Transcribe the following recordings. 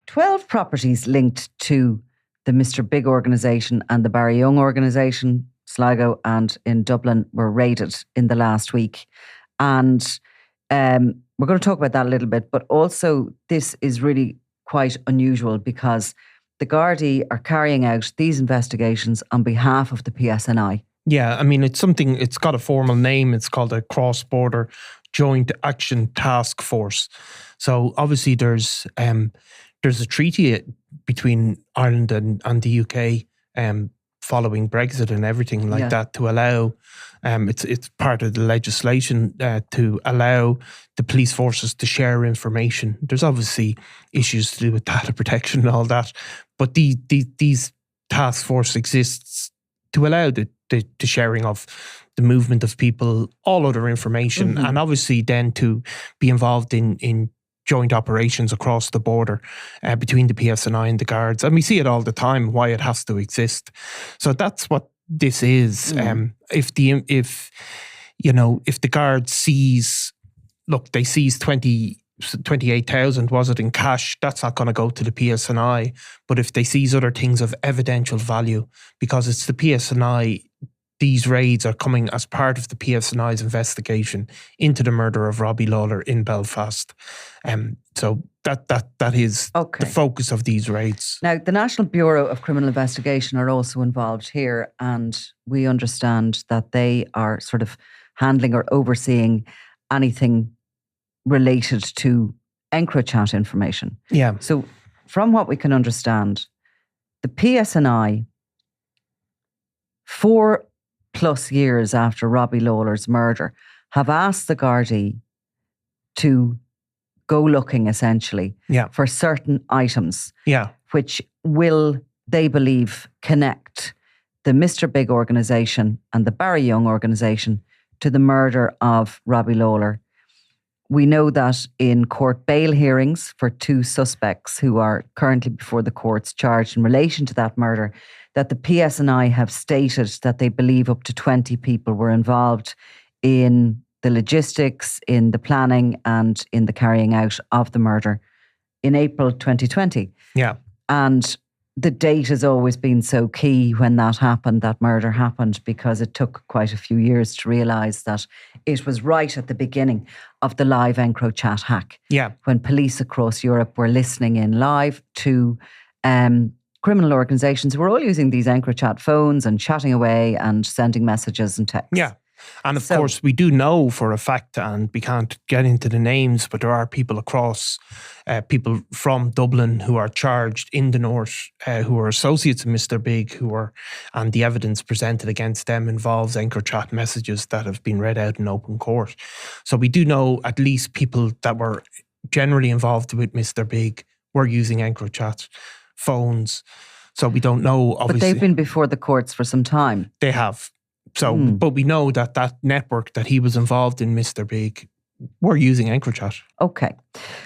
12 properties linked to the Mr. Big organisation and the Barry Young organisation, Sligo and in Dublin, were raided in the last week. And we're going to talk about that a little bit, but also this is really quite unusual because the Gardai are carrying out these investigations on behalf of the PSNI. Yeah, I mean, it's got a formal name. It's called a Cross-Border Joint Action Task Force. So obviously there's a treaty between Ireland and the UK following Brexit and everything like that to allow, it's part of the legislation to allow the police forces to share information. There's obviously issues to do with data protection and all that, but these task force exists to allow the sharing of the movement of people, all other information, and obviously then to be involved in joint operations across the border between the PSNI and the Guards. And we see it all the time, why it has to exist. So that's what this is. If the Guards seize, look, they seized 28,000, was it, in cash, that's not going to go to the PSNI. But if they seize other things of evidential value, because it's the PSNI, these raids are coming as part of the PSNI's investigation into the murder of Robbie Lawlor in Belfast. So that is the focus of these raids. Now, the National Bureau of Criminal Investigation are also involved here, and we understand that they are sort of handling or overseeing anything related to EncroChat information. Yeah. So from what we can understand, the PSNI, 4+ years after Robbie Lawlor's murder, have asked the Gardai to go looking essentially for certain items, which will, they believe, connect the Mr. Big organisation and the Barry Young organisation to the murder of Robbie Lawlor. We know that in court bail hearings for 2 suspects who are currently before the courts charged in relation to that murder, that the PSNI have stated that they believe up to 20 people were involved in the logistics, in the planning and in the carrying out of the murder in April 2020. Yeah. And the date has always been so key when that murder happened, because it took quite a few years to realise that it was right at the beginning of the live EncroChat hack. Yeah. When police across Europe were listening in live to criminal organisations who were all using these EncroChat phones and chatting away and sending messages and texts. Yeah. And of course, we do know for a fact, and we can't get into the names, but there are people across, people from Dublin who are charged in the north, who are associates of Mr. Big, and the evidence presented against them involves EncroChat messages that have been read out in open court. So we do know at least people that were generally involved with Mr. Big were using EncroChat phones. So we don't know, obviously. But they've been before the courts for some time. They have. So, but we know that network that he was involved in, Mr. Big, were using EncroChat. Okay.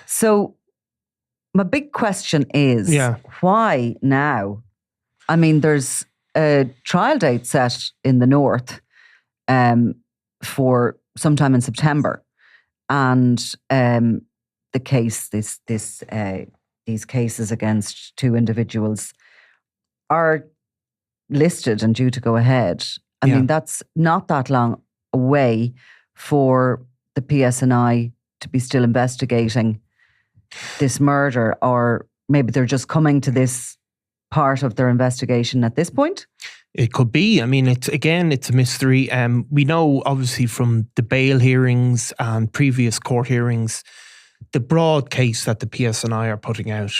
So my big question is, why now? I mean, there's a trial date set in the north for sometime in September. And the case, these cases against 2 individuals are listed and due to go ahead. I mean, that's not that long away for the PSNI to be still investigating this murder, or maybe they're just coming to this part of their investigation at this point? It could be. I mean, it's a mystery. We know, obviously, from the bail hearings and previous court hearings, the broad case that the PSNI are putting out,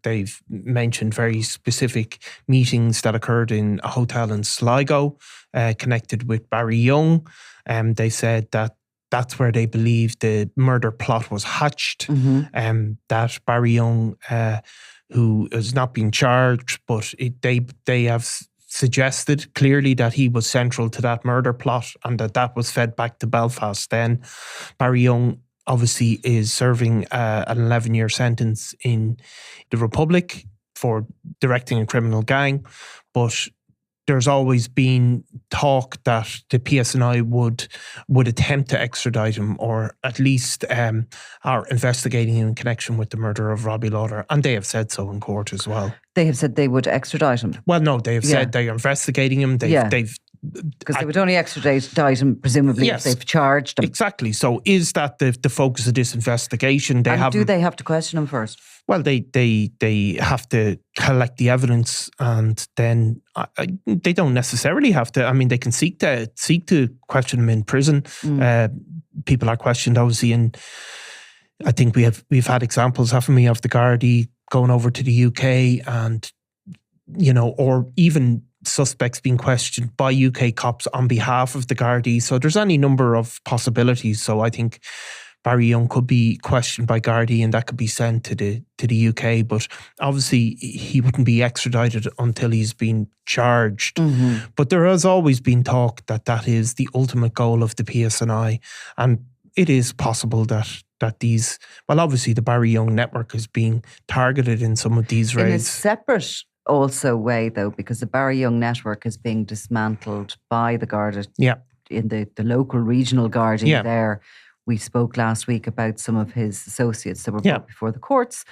they've mentioned very specific meetings that occurred in a hotel in Sligo, connected with Barry Young. They said that that's where they believe the murder plot was hatched. That Barry Young, who has not been charged, but they have suggested clearly that he was central to that murder plot, and that was fed back to Belfast. Then Barry Young obviously is serving an 11-year sentence in the Republic for directing a criminal gang, but there's always been talk that the PSNI would attempt to extradite him, or at least are investigating him in connection with the murder of Robbie Lawlor. And they have said so in court as well. They have said they would extradite him? Well, no, they have said they are investigating him. They've because they would only extradite him, presumably, if they've charged him. Exactly. So is that the focus of this investigation? Do they have to question him first? Well, they have to collect the evidence, and then they don't necessarily have to. I mean, they can seek to question him in prison. People are questioned, obviously, and I think we've had examples, haven't we, of the Gardai going over to the UK, and or even suspects being questioned by UK cops on behalf of the Gardai. So there's any number of possibilities. So I think Barry Young could be questioned by Gardai, and that could be sent to the UK. But obviously he wouldn't be extradited until he's been charged. But there has always been talk that is the ultimate goal of the PSNI, and it is possible that these, well, obviously the Barry Young network is being targeted in some of these raids. In a separate also way, though, because the Barry Young network is being dismantled by the Garda in the local regional Gardai there. We spoke last week about some of his associates that were brought before the courts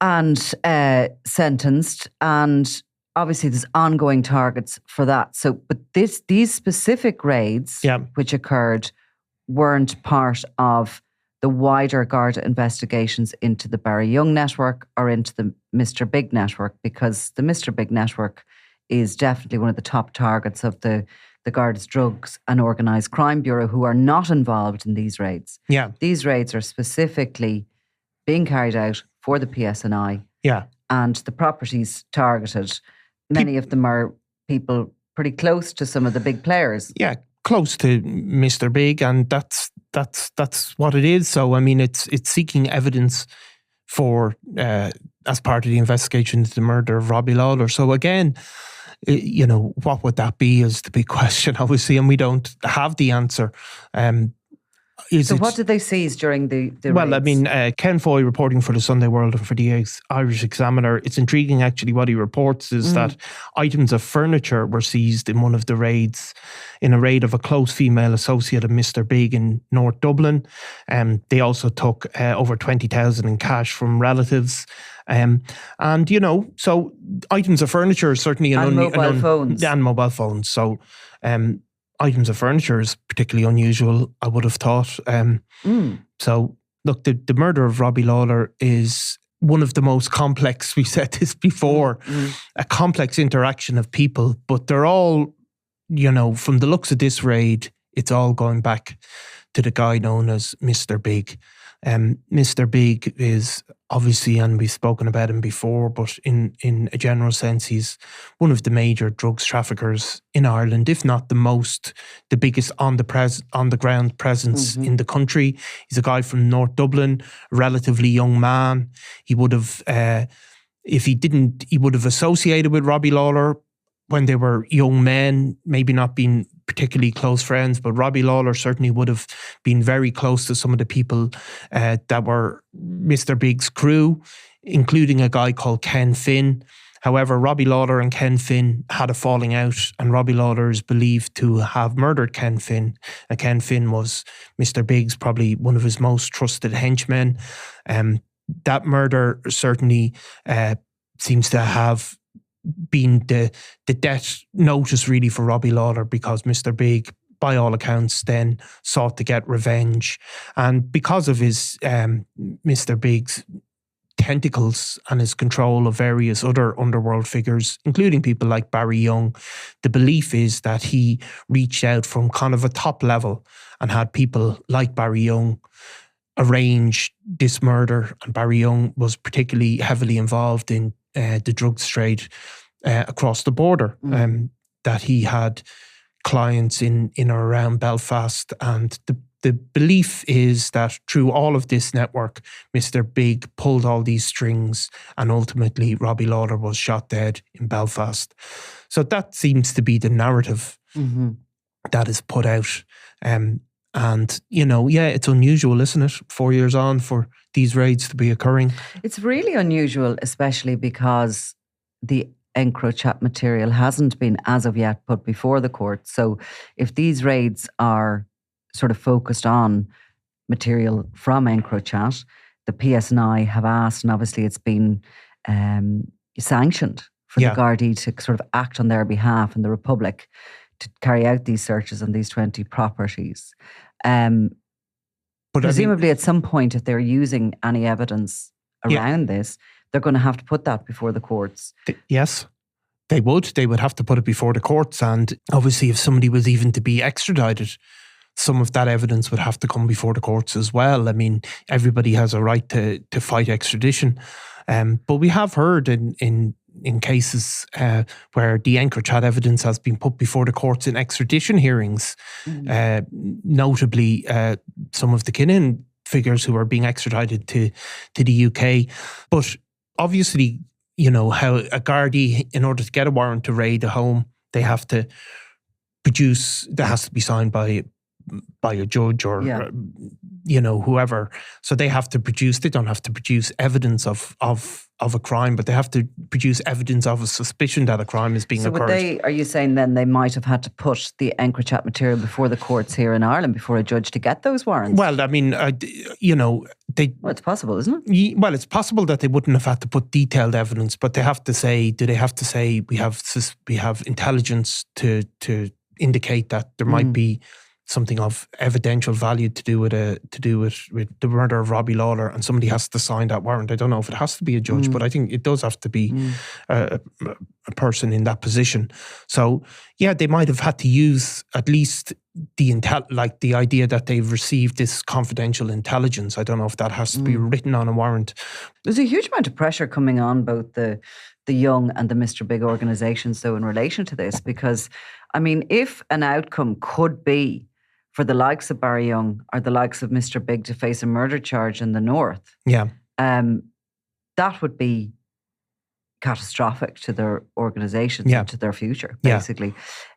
and sentenced, and obviously there's ongoing targets for that. So, but these specific raids which occurred weren't part of the wider Garda investigations into the Barry Young network or into the Mr. Big network, because the Mr. Big network is definitely one of the top targets of the Garda's Drugs and Organised Crime Bureau, who are not involved in these raids. These raids are specifically being carried out for the PSNI. And the properties targeted, many of them are people pretty close to some of the big players. Close to Mr. Big, and that's what it is. So I mean, it's seeking evidence for as part of the investigation into the murder of Robbie Lawlor. So again, what would that be is the big question, obviously, and we don't have the answer. So what did they seize during the well, raids? I mean, Ken Foy, reporting for the Sunday World and for the Irish Examiner, it's intriguing actually what he reports is that items of furniture were seized in one of the raids, in a raid of a close female associate of Mr. Big in North Dublin. They also took over 20,000 in cash from relatives. And, so items of furniture is certainly mobile phones. And mobile phones. So items of furniture is particularly unusual, I would have thought. So, look, the murder of Robbie Lawlor is one of the most complex, we said this before, a complex interaction of people, but they're all, from the looks of this raid, it's all going back to the guy known as Mr. Big. Mr. Big is obviously, and we've spoken about him before, but in a general sense, he's one of the major drugs traffickers in Ireland, if not the biggest on the ground presence in the country. He's a guy from North Dublin, relatively young man. He would have, he would have associated with Robbie Lawlor when they were young men, maybe not being particularly close friends, but Robbie Lawlor certainly would have been very close to some of the people that were Mr. Big's crew, including a guy called Ken Finn. However, Robbie Lawlor and Ken Finn had a falling out, and Robbie Lawlor is believed to have murdered Ken Finn. And Ken Finn was Mr. Big's probably one of his most trusted henchmen. That murder certainly seems to have been the death notice really for Robbie Lawlor, because Mr. Big, by all accounts, then sought to get revenge. And because of his Mr. Big's tentacles and his control of various other underworld figures, including people like Barry Young, the belief is that he reached out from kind of a top level and had people like Barry Young arrange this murder. And Barry Young was particularly heavily involved in the drugs trade across the border, that he had clients in or around Belfast. And the belief is that through all of this network, Mr. Big pulled all these strings, and ultimately Robbie Lawlor was shot dead in Belfast. So that seems to be the narrative that is put out. And, it's unusual, isn't it, 4 years on, for these raids to be occurring? It's really unusual, especially because the EncroChat material hasn't been, as of yet, put before the court. So if these raids are sort of focused on material from EncroChat, the PSNI have asked, and obviously it's been sanctioned for the Gardai to sort of act on their behalf in the Republic to carry out these searches on these 20 properties. But presumably at some point, if they're using any evidence around this, they're going to have to put that before the courts. Yes, they would. They would have to put it before the courts. And obviously, if somebody was even to be extradited, some of that evidence would have to come before the courts as well. I mean, everybody has a right to fight extradition. But we have heard in cases where the EncroChat evidence has been put before the courts in extradition hearings, notably some of the Kinnan figures who are being extradited to the UK. But obviously, you know, how a Gardai, in order to get a warrant to raid a home, they have to produce, that has to be signed by a judge or, you know, whoever. So they have to produce, they don't have to produce evidence of a crime, but they have to produce evidence of a suspicion that a crime is being occurred. So are you saying then they might have had to put the EncroChat material before the courts here in Ireland, before a judge, to get those warrants? Well, I mean, you know, well, it's possible, isn't it? Well, it's possible that they wouldn't have had to put detailed evidence, but they have to say, do they have to say we have intelligence to indicate that there might be something of evidential value to do with the murder of Robbie Lawlor, and somebody has to sign that warrant. I don't know if it has to be a judge, but I think it does have to be a person in that position. So yeah, they might have had to use at least the idea that they've received this confidential intelligence. I don't know if that has to be written on a warrant. There's a huge amount of pressure coming on both the Young and the Mr. Big organisations, though, in relation to this, because I mean, if an outcome could be for the likes of Barry Young or the likes of Mr. Big to face a murder charge in the north, that would be catastrophic to their organisations and to their future, basically.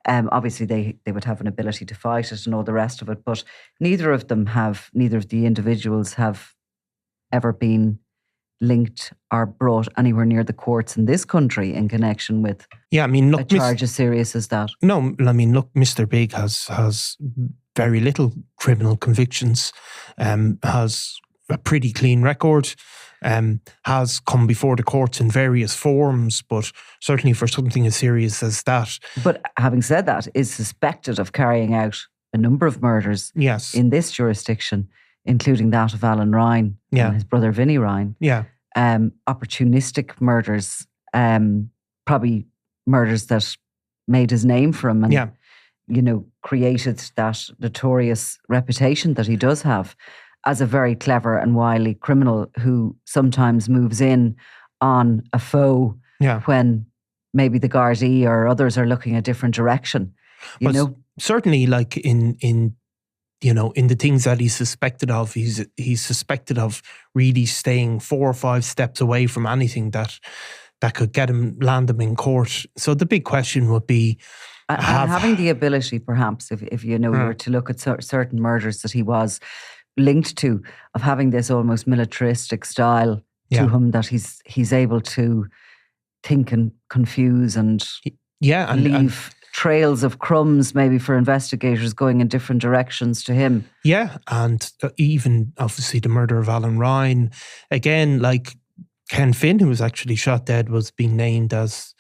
Obviously, they would have an ability to fight it and all the rest of it, but neither of the individuals have ever been linked or brought anywhere near the courts in this country in connection with a charge as serious as that. No, I mean, look, Mr. Big has very little criminal convictions, has a pretty clean record, has come before the courts in various forms, but certainly for something as serious as that. But having said that, is suspected of carrying out a number of murders in this jurisdiction, including that of Alan Ryan and his brother Vinnie Ryan. Opportunistic murders, probably murders that made his name for him and, you know, created that notorious reputation that he does have as a very clever and wily criminal who sometimes moves in on a foe when maybe the Gardai or others are looking a different direction. You know? Certainly, like in you know, in the things that he's suspected of, he's suspected of really staying 4 or 5 steps away from anything that could land him in court. So the big question would be, having the ability, perhaps, if you know, you were to look at certain murders that he was linked to, of having this almost militaristic style to him, that he's able to think and confuse and leave trails of crumbs maybe for investigators going in different directions to him. Yeah, and even obviously the murder of Alan Ryan. Again, like Ken Finn, who was actually shot dead, was being named as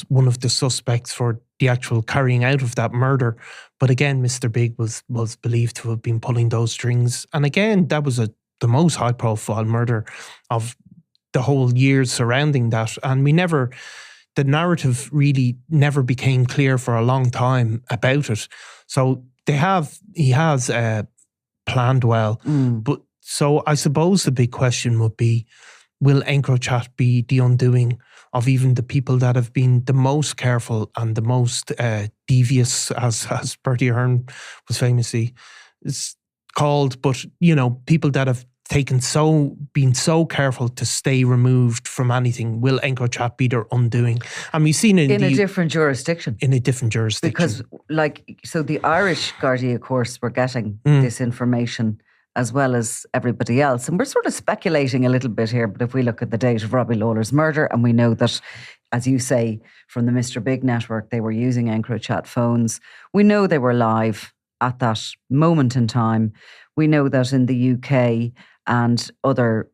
one of the suspects for the actual carrying out of that murder. But again, Mr. Big was believed to have been pulling those strings. And again, that was the most high profile murder of the whole years surrounding that. And the narrative really never became clear for a long time about it. So he has planned well. But so I suppose the big question would be, will EncroChat be the undoing of even the people that have been the most careful and the most devious, as Bertie Ahern was famously called, but, you know, people that have been so careful to stay removed from anything? Will EncroChat be their undoing? And we've seen it in a different jurisdiction. In a different jurisdiction. Because, so the Irish Gardai, of course, were getting this information as well as everybody else. And we're sort of speculating a little bit here, but if we look at the date of Robbie Lawler's murder, and we know that, as you say, from the Mr. Big network, they were using EncroChat phones. We know they were live at that moment in time. We know that in the UK and other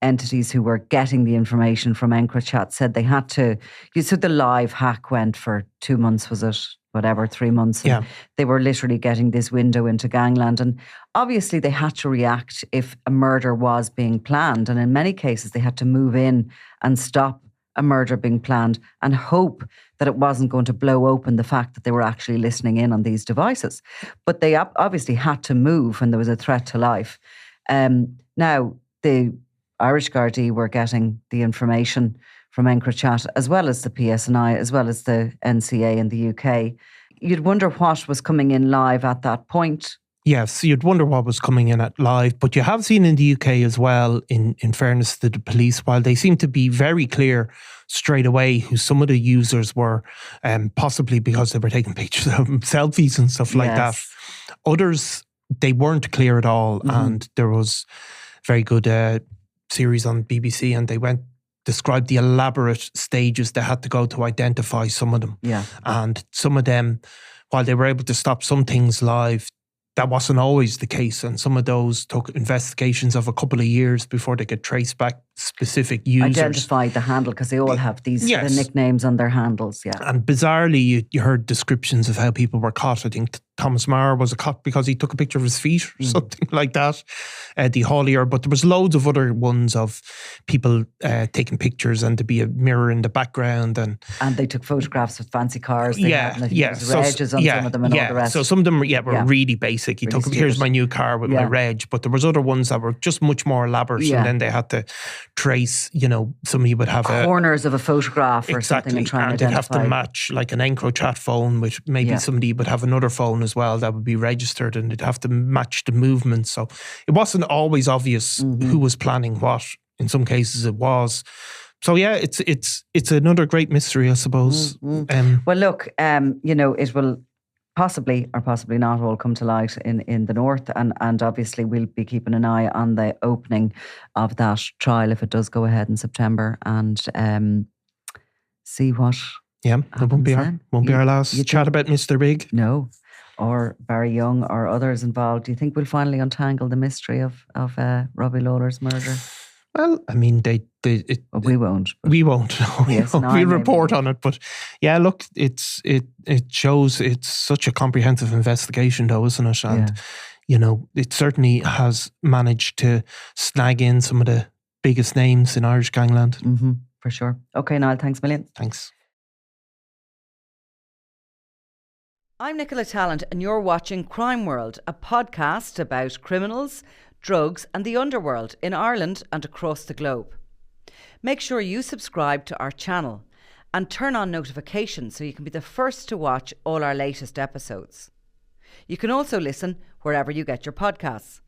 entities who were getting the information from EncroChat said they had to, so the live hack went for 2 months, was it? Whatever, 3 months. And they were literally getting this window into gangland. And obviously they had to react if a murder was being planned. And in many cases, they had to move in and stop a murder being planned and hope that it wasn't going to blow open the fact that they were actually listening in on these devices. But they obviously had to move when there was a threat to life. Now, the Irish Gardai were getting the information from EncroChat, as well as the PSNI, as well as the NCA in the UK. You'd wonder what was coming in live at that point. Yes, you'd wonder what was coming in at live, but you have seen in the UK as well, in fairness to the police, while they seem to be very clear straight away who some of the users were, possibly because they were taking pictures of selfies and stuff like that. Others, they weren't clear at all, and there was very good series on BBC, and they described the elaborate stages they had to go to identify some of them. And some of them, while they were able to stop some things live, that wasn't always the case. And some of those took investigations of a couple of years before they could trace back specific users. Identify the handle, because they all have these the nicknames on their handles. And bizarrely, you heard descriptions of how people were caught. I think Thomas Maher was caught because he took a picture of his feet or something like that. The Haulier, but there was loads of other ones of people taking pictures, and to be a mirror in the background. And they took photographs with fancy cars. They had, regs on some of them and all the rest. So some of them were really basic. He took, here's my new car with my reg. But there was other ones that were just much more elaborate. And then they had to trace, somebody would have corners of a photograph or something and try and identify. They'd have to match like an EncroChat phone, which maybe somebody would have another phone as well that would be registered, and they'd have to match the movement. So it wasn't always obvious who was planning what. In some cases it was. So it's another great mystery, I suppose. Well, look, it will possibly or possibly not all come to light in the north, and obviously we'll be keeping an eye on the opening of that trial if it does go ahead in September, and see what it won't be our last chat about Mr. Big. No, or Barry Young or others involved. Do you think we'll finally untangle the mystery of Robbie Lawler's murder? Well, I mean, we won't. We won't. We'll report on it. But yeah, look, it shows it's such a comprehensive investigation, though, isn't it? And it certainly has managed to snag in some of the biggest names in Irish gangland. For sure. Okay, Niall, thanks a million. Thanks. I'm Nicola Tallant, and you're watching Crime World, a podcast about criminals, drugs and the underworld in Ireland and across the globe. Make sure you subscribe to our channel and turn on notifications so you can be the first to watch all our latest episodes. You can also listen wherever you get your podcasts.